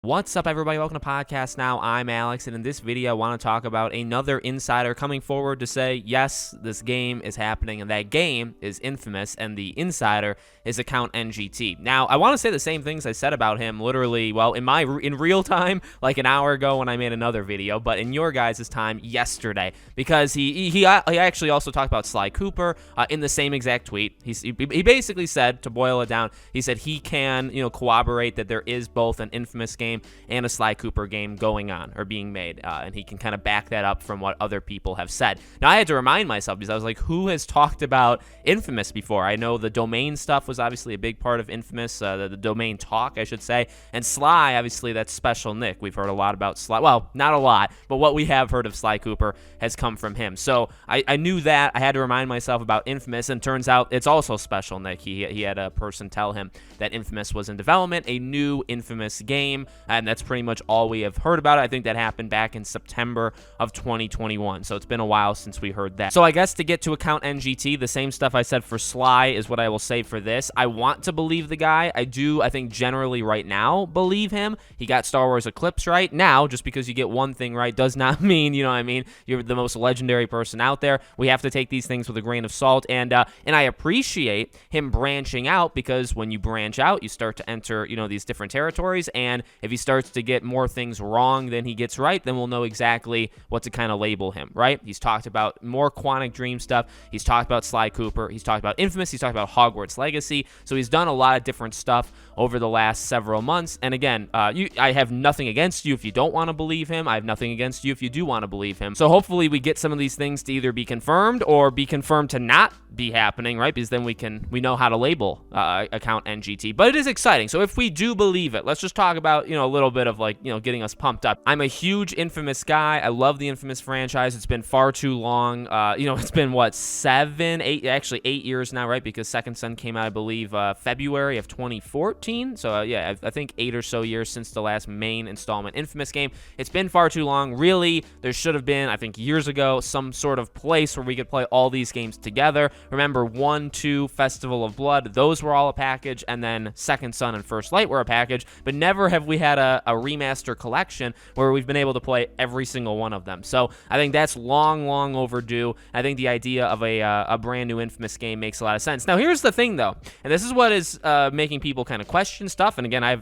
What's up, everybody? Welcome to Podcast Now. I'm Alex, and in this video, I want to talk about another insider coming forward to say, yes, this game is happening, and that game is Infamous, and the insider is Account NGT. Now, I want to say the same things I said about him literally, well, in real time, like an hour ago when I made another video, but in your guys' time, yesterday, because he actually also talked about Sly Cooper in the same exact tweet. He basically said, to boil it down, he said he can, corroborate that there is both an Infamous game and a Sly Cooper game going on or being made, and he can kind of back that up from what other people have said. Now, I had to remind myself because I was like, who has talked about Infamous before? I know the domain stuff was obviously a big part of Infamous, the domain talk, I should say, and Sly, obviously, that's Special Nick. We've heard a lot about Sly. Well, not a lot, but what we have heard of Sly Cooper has come from him. So I knew that. I had to remind myself about Infamous, and turns out it's also Special Nick. He had a person tell him that Infamous was in development, a new Infamous game, and that's pretty much all we have heard about it. I think that happened back in September of 2021, so it's been a while since we heard that. So I guess to get to Account NGT, the same stuff I said for Sly is what I will say for this. I want to believe the guy. I think generally right now believe him. He got Star Wars Eclipse right. Now, just because you get one thing right does not mean, you're the most legendary person out there. We have to take these things with a grain of salt, and I appreciate him branching out, because when you branch out, you start to enter, these different territories, and if he starts to get more things wrong than he gets right, then we'll know exactly what to kind of label him, right? He's talked about more Quantic Dream stuff. He's talked about Sly Cooper. He's talked about Infamous. He's talked about Hogwarts Legacy. So he's done a lot of different stuff over the last several months. And again, I have nothing against you if you don't want to believe him. I have nothing against you if you do want to believe him. So hopefully we get some of these things to either be confirmed or be confirmed to not be happening, right? Because then we know how to label Account NGT. But it is exciting. So if we do believe it, let's just talk about, a little bit of getting us pumped up. I'm a huge Infamous guy. I love the Infamous franchise. It's been far too long. It's been what, 8 years now, right? Because Second Son came out, I believe, February of 2014. So I think 8 or so years since the last main installment Infamous game. It's been far too long. Really, there should have been, I think years ago, some sort of place where we could play all these games together. Remember 1, 2, Festival of Blood, those were all a package, and then Second Son and First Light were a package, but never have we had a remaster collection where we've been able to play every single one of them. So I think that's long overdue. I think the idea of a brand new Infamous game makes a lot of sense. Now, here's the thing, though, and this is what is making people kind of question stuff, and again, I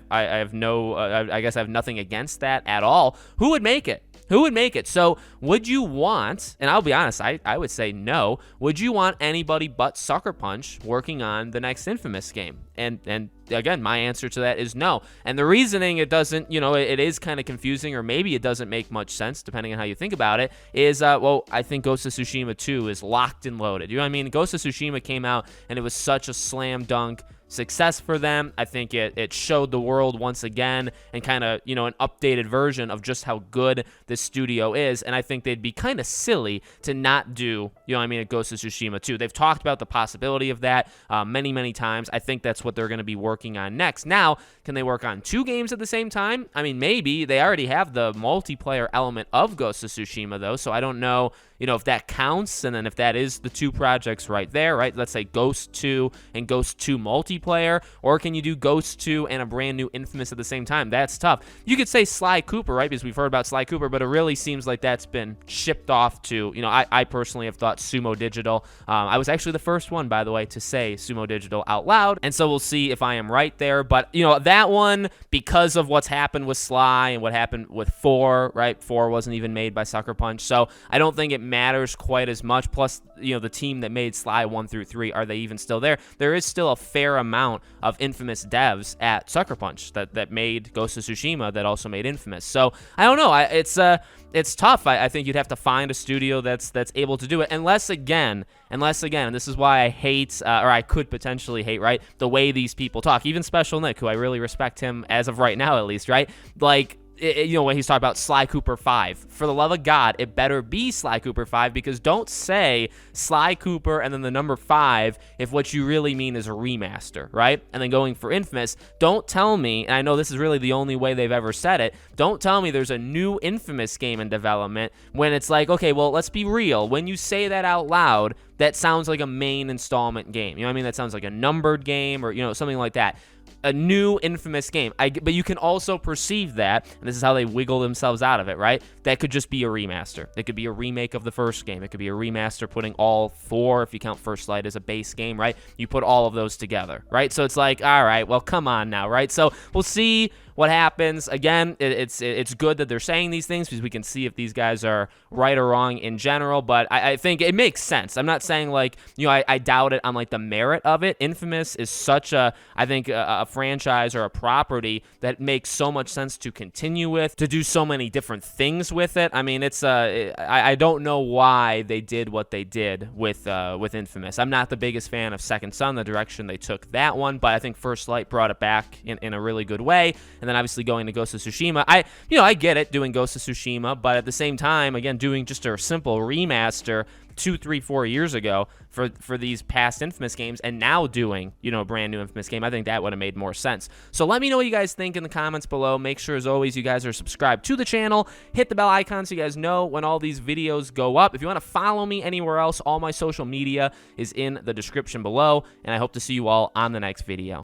guess I have nothing against that at all. Who would make it? Who would make it? So would you want, and I'll be honest, I would say no, would you want anybody but Sucker Punch working on the next Infamous game? And again, my answer to that is no. And the reasoning it doesn't, it is kind of confusing, or maybe it doesn't make much sense, depending on how you think about it, is, I think Ghost of Tsushima 2 is locked and loaded. You know what I mean? Ghost of Tsushima came out, and it was such a slam dunk success for them. I think it showed the world once again, and kind of, an updated version of just how good this studio is, and I think they'd be kind of silly to not do, a Ghost of Tsushima 2. They've talked about the possibility of that many times. I think that's what they're going to be working on next. Now, can they work on 2 games at the same time? I mean, maybe. They already have the multiplayer element of Ghost of Tsushima, though, so I don't know, if that counts, and then if that is the 2 projects right there, right? Let's say Ghost 2 and Ghost 2 multiplayer, or can you do Ghost 2 and a brand new Infamous at the same time? That's tough. You could say Sly Cooper, right? Because we've heard about Sly Cooper, but it really seems like that's been shipped off to, I personally have thought Sumo Digital. I was actually the first one, by the way, to say Sumo Digital out loud, and so we'll see if I am right there. But, that one, because of what's happened with Sly and what happened with 4, right? 4 wasn't even made by Sucker Punch, so I don't think it matters quite as much. Plus, the team that made Sly 1 through 3, are they even still there? There is still a fair amount of Infamous devs at Sucker Punch that made Ghost of Tsushima, that also made Infamous. So I don't know. It's tough. I think you'd have to find a studio that's able to do it, unless again, and this is why I hate, or I could potentially hate, right, the way these people talk. Even Special Nick, who I really respect him as of right now, at least, right? Like, when he's talking about Sly Cooper 5. For the love of God, it better be Sly Cooper 5, because don't say Sly Cooper and then the number 5 if what you really mean is a remaster, right? And then going for Infamous, don't tell me, and I know this is really the only way they've ever said it, don't tell me there's a new Infamous game in development when it's like, okay, well, let's be real. When you say that out loud, that sounds like a main installment game. You know what I mean? That sounds like a numbered game, or, something like that. a new Infamous game. But you can also perceive that, and this is how they wiggle themselves out of it, right? That could just be a remaster. It could be a remake of the first game. It could be a remaster putting all 4, if you count First Light as a base game, right? You put all of those together, right? So it's like, all right, well, come on now, right? So we'll see what happens. Again, it's good that they're saying these things because we can see if these guys are right or wrong in general, but I think it makes sense. I'm not saying like, I doubt it on like the merit of it. Infamous is such I think a franchise or a property that makes so much sense to continue with, to do so many different things with it. I mean, it's I don't know why they did what they did with Infamous. I'm not the biggest fan of Second Son, the direction they took that one, but I think First Light brought it back in a really good way. And then obviously going to Ghost of Tsushima, I get it doing Ghost of Tsushima, but at the same time, again, doing just a simple remaster 2, 3, 4 years ago for these past Infamous games, and now doing, a brand new Infamous game, I think that would have made more sense. So let me know what you guys think in the comments below. Make sure, as always, you guys are subscribed to the channel. Hit the bell icon so you guys know when all these videos go up. If you want to follow me anywhere else, all my social media is in the description below, and I hope to see you all on the next video.